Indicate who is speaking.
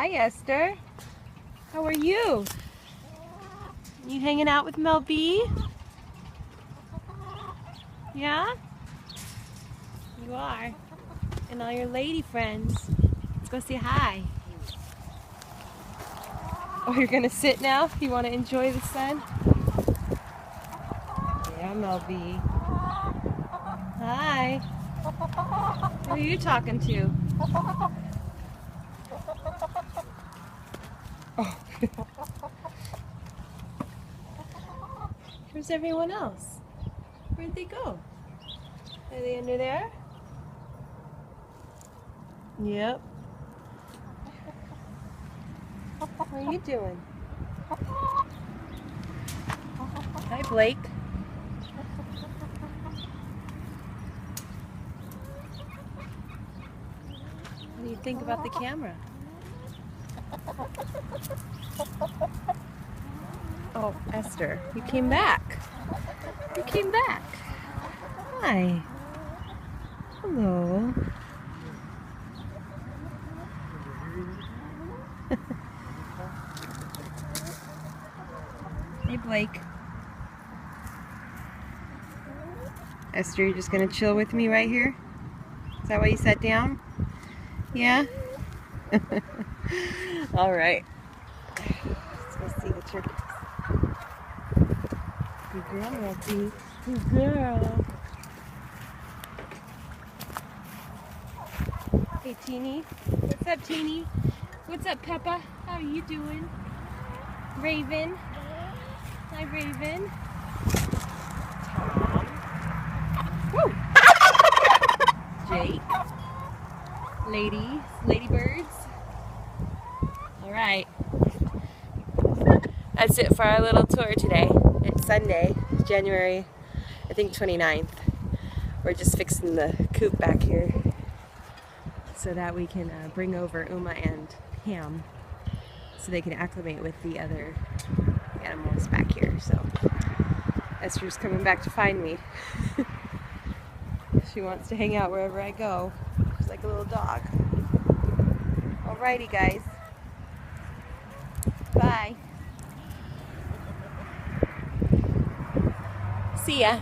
Speaker 1: Hi, Esther. How are you? You hanging out with Mel B? Yeah? You are. And all your lady friends. Let's go say hi. Oh, you're gonna sit now? You want to enjoy the sun? Yeah, Mel B. Hi. Who are you talking to? Oh. Where's everyone else? Where'd they go? Are they under there? Yep. What are you doing? Hi, Blake. What do you think about the camera? Oh, Esther, you came back. You came back. Hi. Hello. Hey, Blake. Esther, you're just gonna chill with me right here? Is that why you sat down? Yeah? All right. Let's go see the turkeys. Good girl, Milty. Good girl. Hey, Teeny. What's up, Teeny? What's up, Peppa? How are you doing? Raven. Hi, Raven. Tom. Woo! Jake. Ladybirds. All right. That's it for our little tour today. It's Sunday, January, I think 29th. We're just fixing the coop back here so that we can bring over Uma and Ham so they can acclimate with the other animals back here. So Esther's coming back to find me. She wants to hang out wherever I go. She's like a little dog. Alrighty, guys. Bye. See ya.